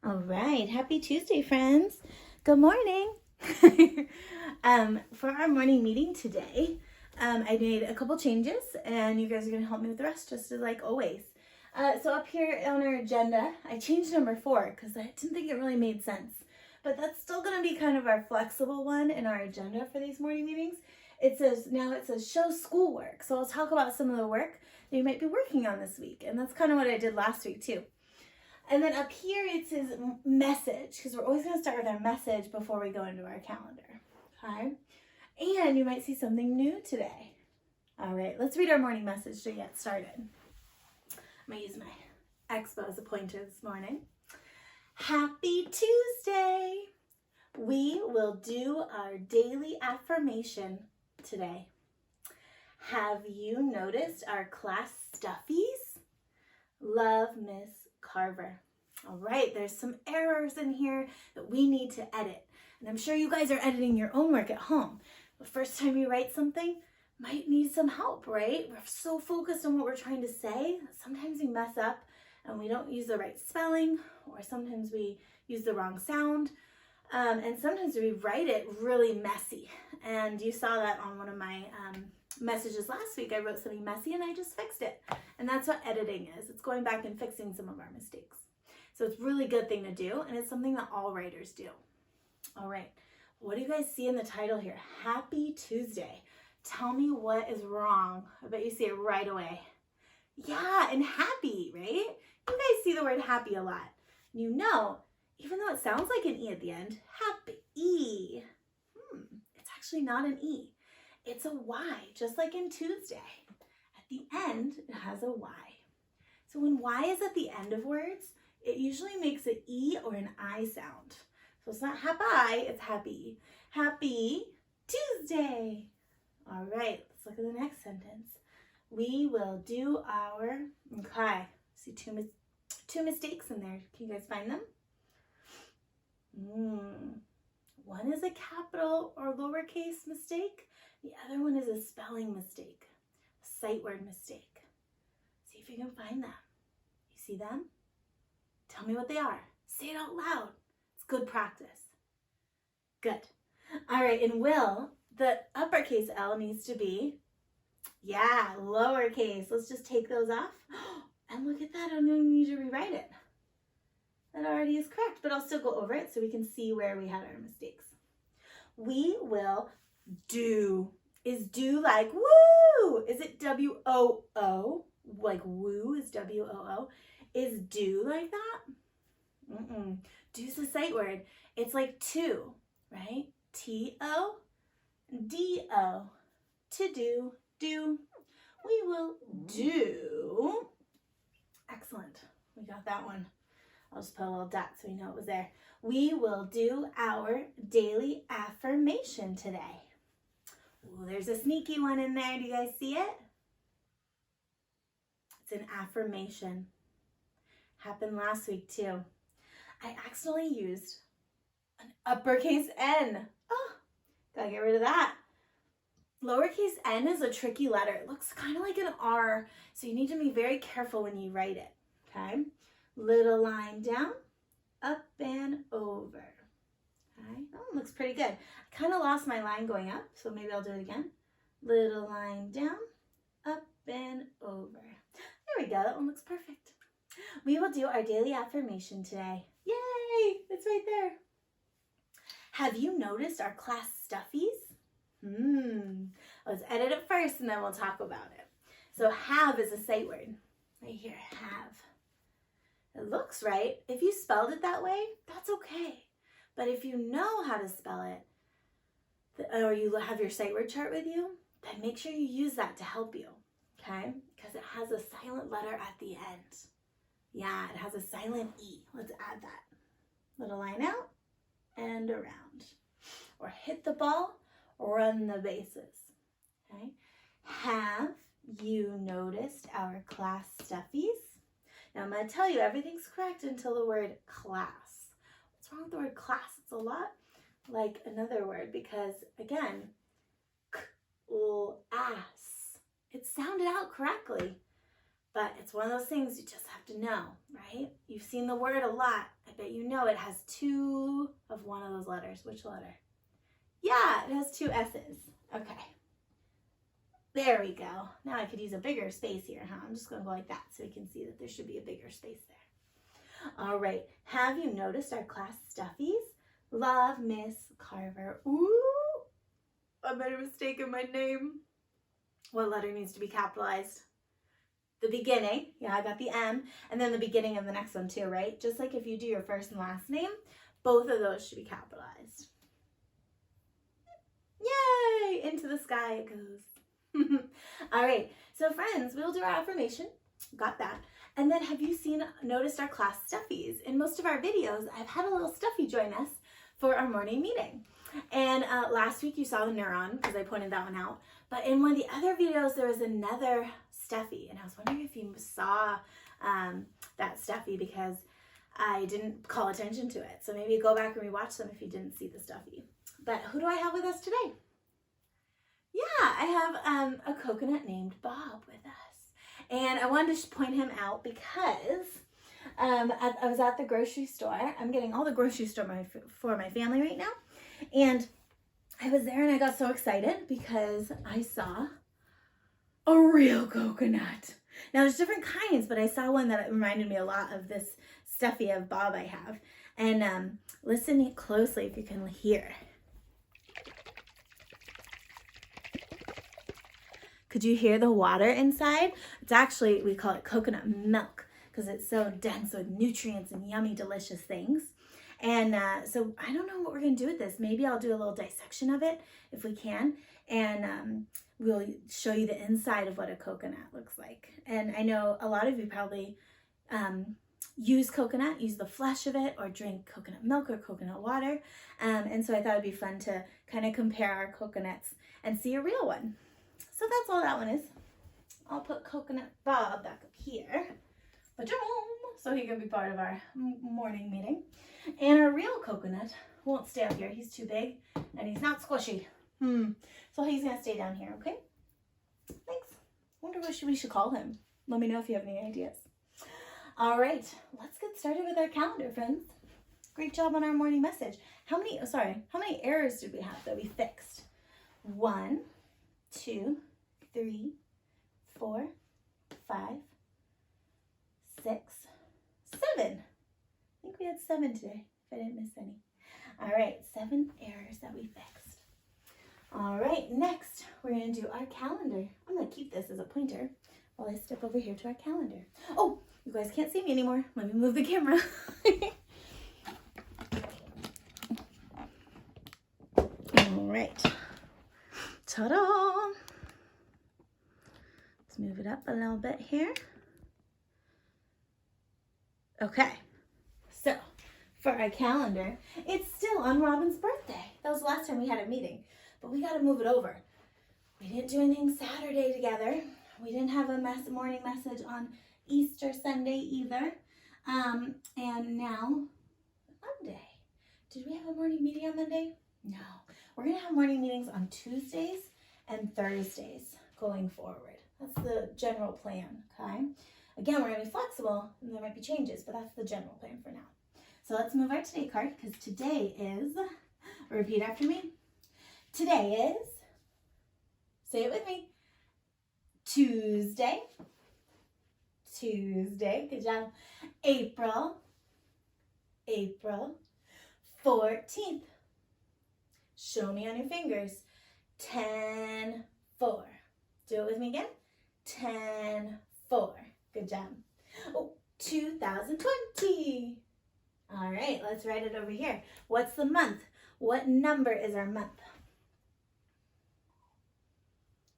All right, happy Tuesday, friends. Good morning. For our morning meeting today, I made a couple changes, and you guys are gonna help me with the rest, just as like always. So up here on our agenda, I changed number 4 because I didn't think it really made sense. But that's still gonna be kind of our flexible one in our agenda for these morning meetings. It says show schoolwork. So I'll talk about some of the work that you might be working on this week, and that's kind of what I did last week too. And then up here it says message, because we're always going to start with our message before we go into our calendar. Okay? And you might see something new today. All right, let's read our morning message to get started. I'm going to use my Expo as a pointer this morning. Happy Tuesday! We will do our daily affirmation today. Have you noticed our class stuffies? Love, Miss Carver. All right, there's some errors in here that we need to edit. And I'm sure you guys are editing your own work at home. The first time you write something might need some help, right? We're so focused on what we're trying to say. Sometimes we mess up and we don't use the right spelling, or sometimes we use the wrong sound. And sometimes we write it really messy. And you saw that on one of my messages last week. I wrote something messy and I just fixed it. And that's what editing is. It's going back and fixing some of our mistakes. So it's a really good thing to do, and it's something that all writers do. All right, what do you guys see in the title here? Happy Tuesday. Tell me what is wrong. I bet you see it right away. Yeah, and happy, right? You guys see the word happy a lot. You know, even though it sounds like an E at the end, happy. It's actually not an E. It's a Y, just like in Tuesday. At the end, it has a Y. So when Y is at the end of words, it usually makes an E or an I sound. So it's not happy, it's happy. Happy Tuesday. All right, let's look at the next sentence. We will do our, okay, see two mistakes in there. Can you guys find them? One is a capital or lowercase mistake. The other one is a spelling mistake, a sight word mistake. See if you can find them. You see them? Tell me what they are. Say it out loud. It's good practice. Good. All right, in will, the uppercase L needs to be, lowercase. Let's just take those off. And look at that, I don't even need to rewrite it. That already is correct, but I'll still go over it so we can see where we had our mistakes. We will do. Is do like woo? Is it W-O-O? Like woo is W-O-O. Is do like that? Do's a sight word. It's like to, right? T-O, D-O. To do, do. We will do. Excellent. We got that one. I'll just put a little dot so we know it was there. We will do our daily affirmation today. Ooh, there's a sneaky one in there. Do you guys see it? It's an affirmation. Happened last week too. I accidentally used an uppercase N. Oh, gotta get rid of that. Lowercase n is a tricky letter. It looks kind of like an R, so you need to be very careful when you write it, okay? Little line down, up and over. Okay, that one looks pretty good. I kind of lost my line going up, so maybe I'll do it again. Little line down, up and over. There we go, that one looks perfect. We will do our daily affirmation today. Yay, it's right there. Have you noticed our class stuffies? Let's edit it first and then we'll talk about it. So have is a sight word. Right here, have. It looks right. If you spelled it that way, that's okay. But if you know how to spell it, or you have your sight word chart with you, then make sure you use that to help you, okay? Because it has a silent letter at the end. Yeah, it has a silent E. Let's add that. Little line out and around. Or hit the ball, run the bases, okay? Have you noticed our class stuffies? Now I'm going to tell you everything's correct until the word class. What's wrong with the word class? It's a lot like another word because, again, ass. It sounded out correctly, but it's one of those things you just have to know, right? You've seen the word a lot. I bet you know it has two of one of those letters. Which letter? Yeah, it has two S's. Okay. There we go. Now I could use a bigger space here, huh? I'm just going to go like that so you can see that there should be a bigger space there. All right. Have you noticed our class stuffies? Love, Miss Carver. Ooh, I made a mistake in my name. What letter needs to be capitalized? The beginning. Yeah, I got the M. And then the beginning of the next one too, right? Just like if you do your first and last name, both of those should be capitalized. Yay! Into the sky it goes. All right. So friends, we'll do our affirmation. Got that. And then have you noticed our class stuffies? In most of our videos, I've had a little stuffy join us for our morning meeting. And last week you saw the neuron because I pointed that one out. But in one of the other videos, there was another stuffy. And I was wondering if you saw that stuffy because I didn't call attention to it. So maybe go back and rewatch them if you didn't see the stuffy. But who do I have with us today? Yeah, I have a coconut named Bob with us. And I wanted to point him out because I was at the grocery store. I'm getting all the grocery store for my family right now. And I was there and I got so excited because I saw a real coconut. Now there's different kinds, but I saw one that reminded me a lot of this stuffy of Bob I have. And listen closely if you can hear. Could you hear the water inside? It's actually, we call it coconut milk because it's so dense with nutrients and yummy, delicious things. And so I don't know what we're going to do with this. Maybe I'll do a little dissection of it if we can. And we'll show you the inside of what a coconut looks like. And I know a lot of you probably use coconut, use the flesh of it, or drink coconut milk or coconut water. And so I thought it'd be fun to kind of compare our coconuts and see a real one. So that's all that one is. I'll put Coconut Bob back up here, so he can be part of our morning meeting. And our real coconut won't stay up here. He's too big and he's not squishy. So he's gonna stay down here, okay? Thanks. Wonder what we should call him. Let me know if you have any ideas. All right, let's get started with our calendar, friends. Great job on our morning message. How many errors did we have that we fixed? 1, 2, 3, 4, 5, 6, 7. I think we had 7 today, if I didn't miss any. All right, 7 errors that we fixed. All right, next we're going to do our calendar. I'm going to keep this as a pointer while I step over here to our calendar. Oh, you guys can't see me anymore. Let me move the camera. All right. Ta-da! Let's move it up a little bit here. Okay, so for our calendar, it's still on Robin's birthday. That was the last time we had a meeting, but we got to move it over. We didn't do anything Saturday together. We didn't have a morning message on Easter Sunday either. And now Monday. Did we have a morning meeting on Monday? No. We're going to have morning meetings on Tuesdays and Thursdays going forward. That's the general plan, okay? Again, we're going to be flexible and there might be changes, but that's the general plan for now. So let's move our today card because today is, repeat after me. Today is, say it with me, Tuesday, good job, April 14th. Show me on your fingers, 10-4. Do it with me again, 10-4. Good job. Oh, 2020. All right, let's write it over here. What's the month? What number is our month?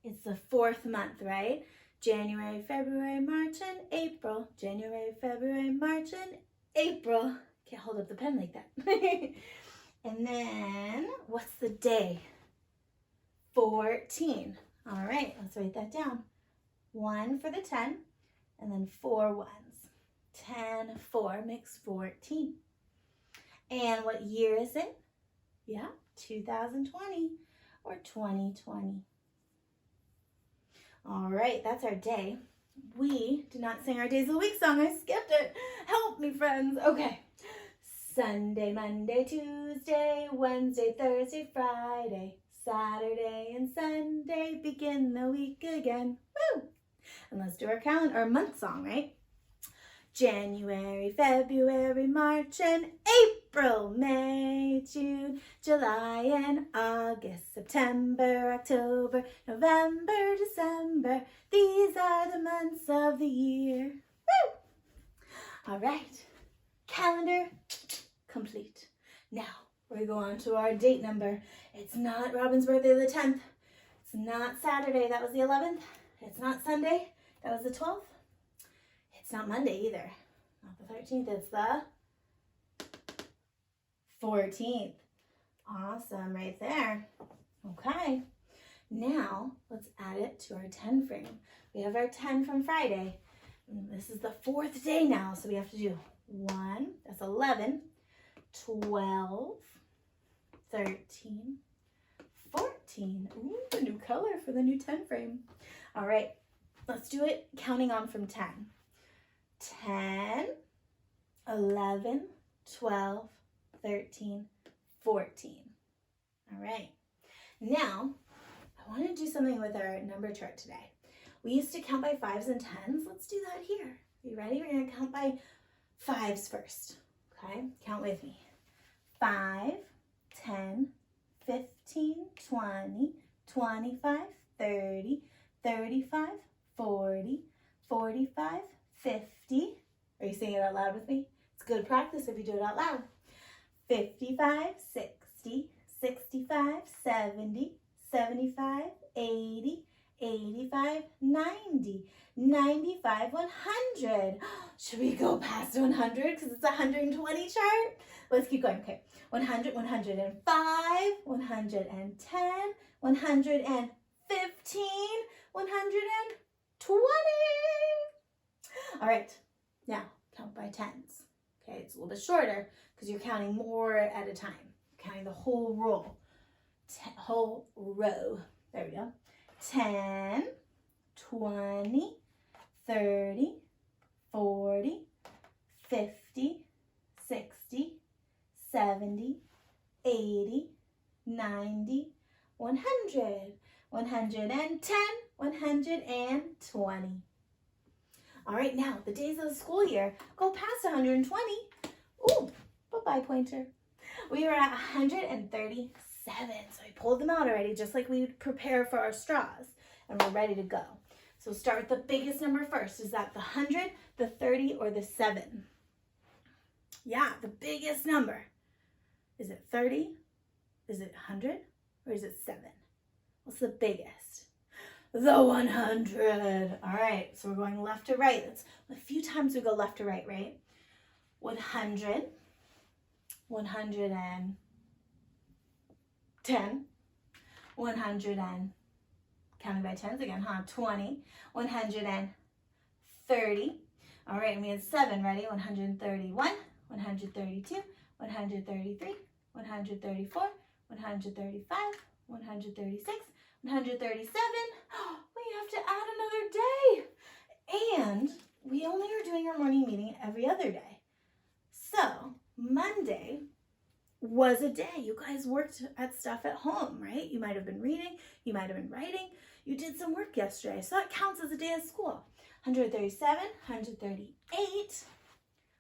It's the 4th month, right? January, February, March, and April. January, February, March, and April. Can't hold up the pen like that. And then, what's the day? 14. All right, let's write that down. 1 for the 10, and then 4 ones. 10-4 makes 14. And what year is it? Yeah, 2020 or 2020. All right, that's our day. We did not sing our Days of the Week song. I skipped it. Help me, friends. Okay, Sunday, Monday, Tuesday, Wednesday, Thursday, Friday, Saturday, and Sunday, begin the week again. Woo! And let's do our calendar, our month song, right? January, February, March, and April, May, June, July, and August, September, October, November, December. These are the months of the year. Woo! All right, calendar complete. Now, we go on to our date number. It's not Robin's birthday, the 10th. It's not Saturday, that was the 11th. It's not Sunday, that was the 12th. It's not Monday either. Not the 13th, it's the 14th. Awesome, right there. Okay, now let's add it to our 10 frame. We have our 10 from Friday. And this is the 4th day now, so we have to do 1, that's 11, 12, 13, 14. Ooh, a new color for the new 10 frame. All right, let's do it counting on from 10. 10, 11, 12, 13, 14. All right. Now, I want to do something with our number chart today. We used to count by 5s and 10s. Let's do that here. Are you ready? We're going to count by 5s first. Okay? Count with me. 5, 10, 15, 20, 25, 30, 35, 40, 45, 50. Are you saying it out loud with me? It's good practice if you do it out loud. 55, 60, 65, 70, 75, 80, 85, 90, 95, 100. Should we go past 100 because it's a 120 chart? Let's keep going. Okay. 100, 105, 110, 115, 120. All right, now count by 10s. Okay, it's a little bit shorter because you're counting more at a time. You're counting the whole row. Whole row. There we go. 10, 20, 30, 40, 50, 60, 70, 80, 90, 100, 110, 120. All right, now, the days of the school year go past 120. Ooh, bye-bye, pointer. We are at 137, so I pulled them out already, just like we would prepare for our straws, and we're ready to go. So start with the biggest number first. Is that the 100, the 30, or the 7? Yeah, the biggest number. Is it 30? Is it 100? Or is it 7? What's the biggest? The 100. All right, so we're going left to right. That's a few times we go left to right, right? 100, 110, 100 and, counting by 10s again, 20, 130. All right, and we had 7, ready? 131, 132, 133, 134, 135, 136, 137. We have to add another day. And we only are doing our morning meeting every other day. So Monday was a day. You guys worked at stuff at home, right? You might have been reading. You might have been writing. You did some work yesterday. So that counts as a day of school. 137, 138,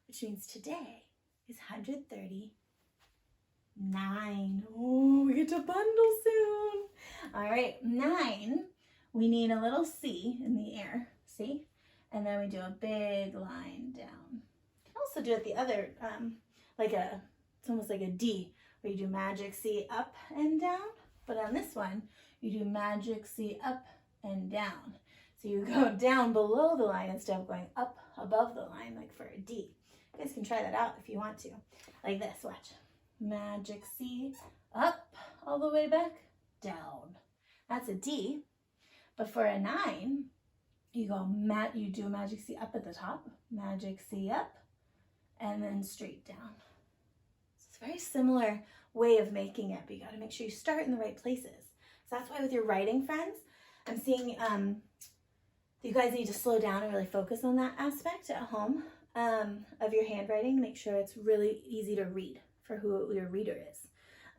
which means today is 139. Oh, we get to bundle soon. All right, 9, we need a little C in the air, see? And then we do a big line down. You can also do it the other, it's almost like a D, where you do magic C up and down. But on this one, you do magic C up and down. So you go down below the line instead of going up above the line, like for a D. You guys can try that out if you want to. Like this, watch. Magic C up, all the way back, down. That's a D. But for a 9, you do a magic C up at the top, magic C up, and then straight down. So it's a very similar way of making it, but you got to make sure you start in the right places. So that's why with your writing friends, I'm seeing you guys need to slow down and really focus on that aspect at home. of your handwriting. Make sure it's really easy to read for who your reader is.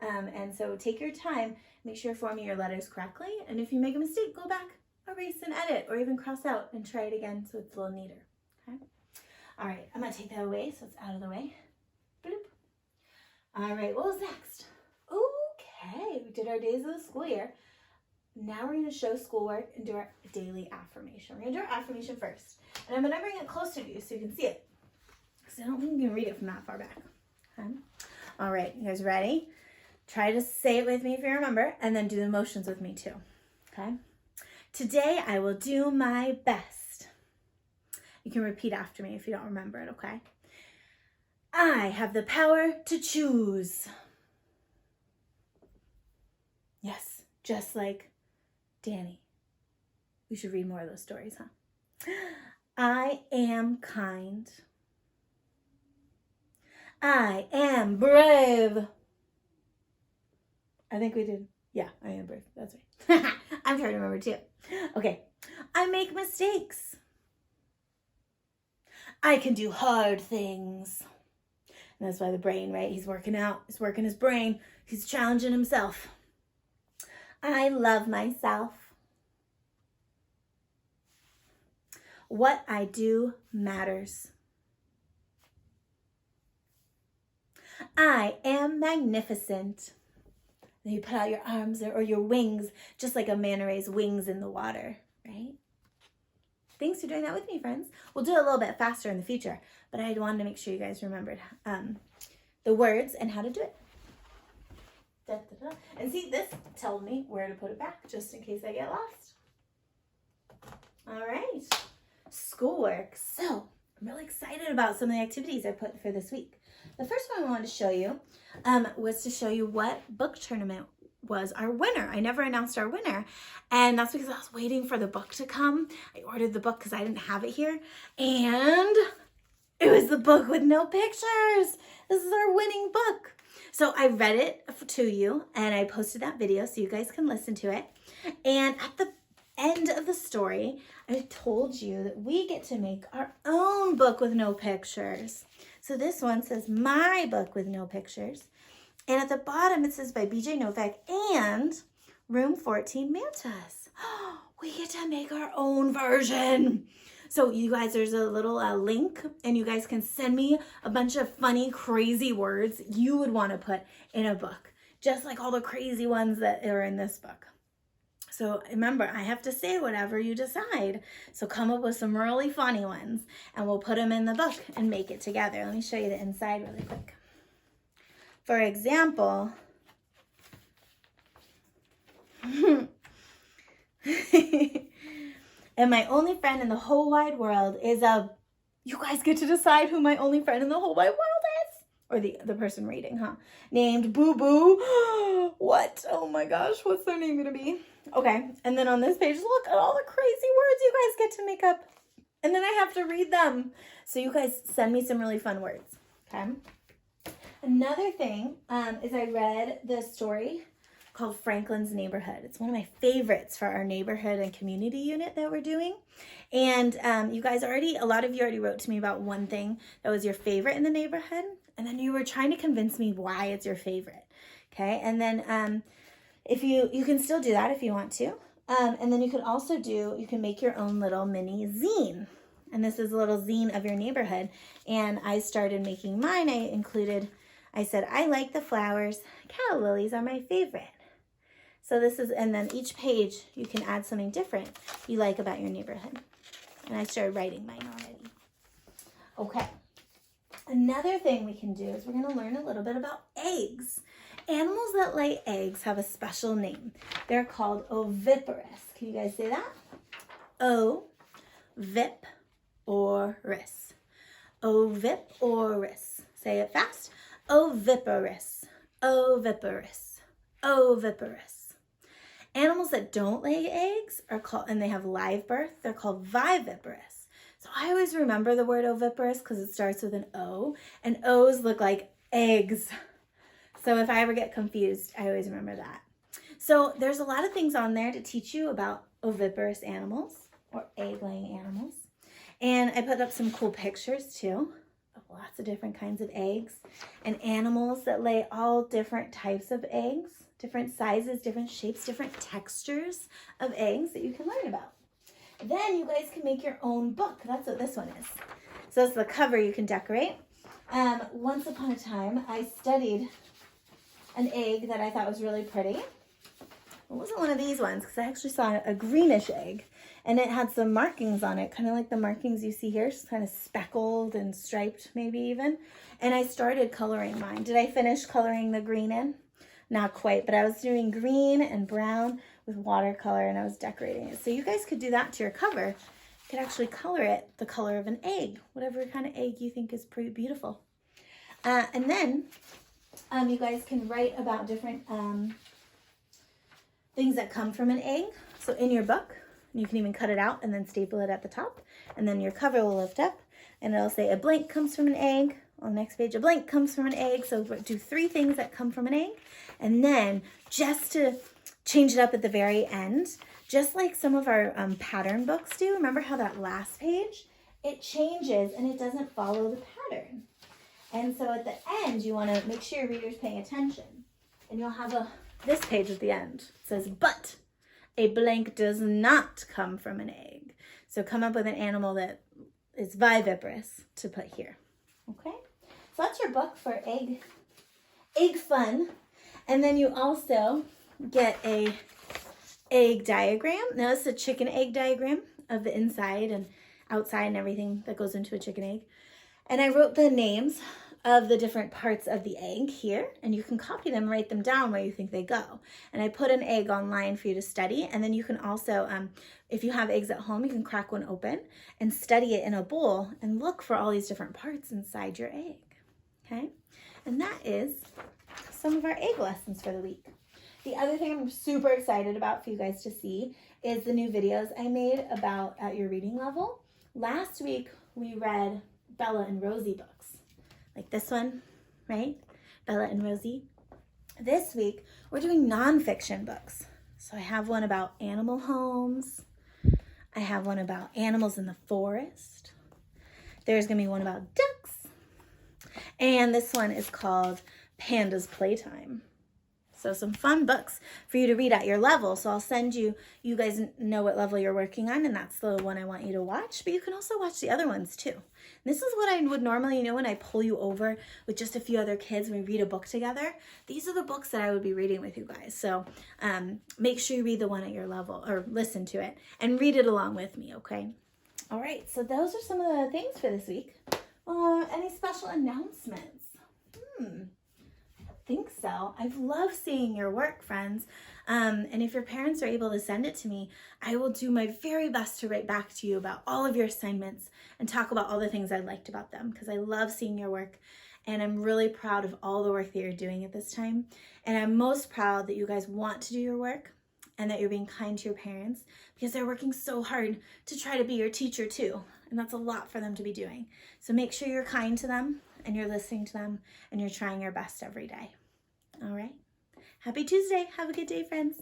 And so take your time, make sure you're forming your letters correctly. And if you make a mistake, go back, erase and edit, or even cross out and try it again so it's a little neater. Okay. All right, I'm gonna take that away so it's out of the way. Bloop. All right, what was next? Okay, we did our days of the school year. Now we're gonna show schoolwork and do our daily affirmation. We're gonna do our affirmation first. And I'm gonna bring it closer to you so you can see it. Because I don't think you can read it from that far back. Okay. All right, you guys ready? Try to say it with me if you remember, and then do the motions with me too. Okay. Today I will do my best. You can repeat after me if you don't remember it, okay? I have the power to choose. Yes, just like Danny. We should read more of those stories, huh? I am kind. I am brave. I think we did. Yeah, I am brave. That's right. I'm trying to remember too. Okay. I make mistakes. I can do hard things. And that's why the brain, right? He's working out. He's working his brain. He's challenging himself. I love myself. What I do matters. I am magnificent. Then you put out your arms or your wings, just like a manta ray's wings in the water, right? Thanks for doing that with me, friends. We'll do it a little bit faster in the future, but I wanted to make sure you guys remembered the words and how to do it. Da, da, da. And see, this tells me where to put it back, just in case I get lost. All right, schoolwork. So I'm really excited about some of the activities I put for this week. The first one I wanted to show you was to show you what book tournament was our winner. I never announced our winner, and that's because I was waiting for the book to come. I ordered the book because I didn't have it here, and it was the book with no pictures. This is our winning book. So I read it to you, and I posted that video so you guys can listen to it. And at the end of the story, I told you that we get to make our own book with no pictures. So this one says, my book with no pictures. And at the bottom, it says by BJ Novak and Room 14 Mantas. We get to make our own version. So you guys, there's a little link, and you guys can send me a bunch of funny, crazy words you would want to put in a book, just like all the crazy ones that are in this book. So remember, I have to say whatever you decide. So come up with some really funny ones, and we'll put them in the book and make it together. Let me show you the inside really quick. For example, and my only friend in the whole wide world is a, you guys get to decide who my only friend in the whole wide world is. Or the person reading, huh? Named Boo Boo. What? Oh my gosh, what's their name gonna be? Okay, and then on this page, look at all the crazy words you guys get to make up. And then I have to read them. So you guys send me some really fun words, okay? Another thing is I read the story called Franklin's Neighborhood. It's one of my favorites for our neighborhood and community unit that we're doing. And you guys a lot of you already wrote to me about one thing that was your favorite in the neighborhood. And then you were trying to convince me why it's your favorite. Okay, and then if you can still do that if you want to. And then you can also you can make your own little mini zine. And this is a little zine of your neighborhood. And I started making mine. I said, I like the flowers. Calla lilies are my favorite. So this is, and then each page you can add something different you like about your neighborhood. And I started writing mine already. Okay. Another thing we can do is we're going to learn a little bit about eggs. Animals that lay eggs have a special name. They're called oviparous. Can you guys say that? O-vip-or-ous. Oviparous. Say it fast. Oviparous. Oviparous. Oviparous. Animals that don't lay eggs are called, and they have live birth, they're called viviparous. So I always remember the word oviparous because it starts with an O, and O's look like eggs. So if I ever get confused, I always remember that. So there's a lot of things on there to teach you about oviparous animals or egg-laying animals. And I put up some cool pictures too of lots of different kinds of eggs and animals that lay all different types of eggs, different sizes, different shapes, different textures of eggs that you can learn about. Then you guys can make your own book. That's what this one is. So that's the cover you can decorate. Once upon a time, I studied an egg that I thought was really pretty. It wasn't one of these ones because I actually saw a greenish egg and it had some markings on it, kind of like the markings you see here, just kind of speckled and striped maybe even. And I started coloring mine. Did I finish coloring the green in? Not quite, but I was doing green and brown with watercolor and I was decorating it. So you guys could do that to your cover. You could actually color it the color of an egg, whatever kind of egg you think is pretty beautiful. And then you guys can write about different things that come from an egg. So in your book, you can even cut it out and then staple it at the top. And then your cover will lift up and it'll say a blank comes from an egg. On the next page, a blank comes from an egg. So do 3 things that come from an egg. And then just to change it up at the very end, just like some of our pattern books do, remember how that last page, it changes and it doesn't follow the pattern. And so at the end, you want to make sure your reader's paying attention. And you'll have this page at the end. It says, but a blank does not come from an egg. So come up with an animal that is viviparous to put here. Okay? So that's your book for egg fun. And then you also get a egg diagram. Now it's a chicken egg diagram of the inside and outside and everything that goes into a chicken egg. And I wrote the names of the different parts of the egg here, and you can copy them, write them down where you think they go. And I put an egg online for you to study, and then you can also, if you have eggs at home, you can crack one open and study it in a bowl and look for all these different parts inside your egg, okay? And that is some of our egg lessons for the week. The other thing I'm super excited about for you guys to see is the new videos I made about at your reading level. Last week, we read Bella and Rosie books, like this one, right? Bella and Rosie. This week, we're doing nonfiction books. So I have one about animal homes. I have one about animals in the forest. There's gonna be one about ducks. And this one is called Panda's Playtime. So some fun books for you to read at your level. So I'll send you guys know what level you're working on, and that's the one I want you to watch. But you can also watch the other ones too. And this is what I would normally, when I pull you over with just a few other kids and we read a book together. These are the books that I would be reading with you guys. So make sure you read the one at your level or listen to it and read it along with me, okay? All right, so those are some of the things for this week. Any special announcements? Think so. I've loved seeing your work, friends. And if your parents are able to send it to me, I will do my very best to write back to you about all of your assignments and talk about all the things I liked about them, because I love seeing your work and I'm really proud of all the work that you're doing at this time. And I'm most proud that you guys want to do your work and that you're being kind to your parents, because they're working so hard to try to be your teacher too. And that's a lot for them to be doing. So make sure you're kind to them and you're listening to them and you're trying your best every day. All right. Happy Tuesday. Have a good day, friends.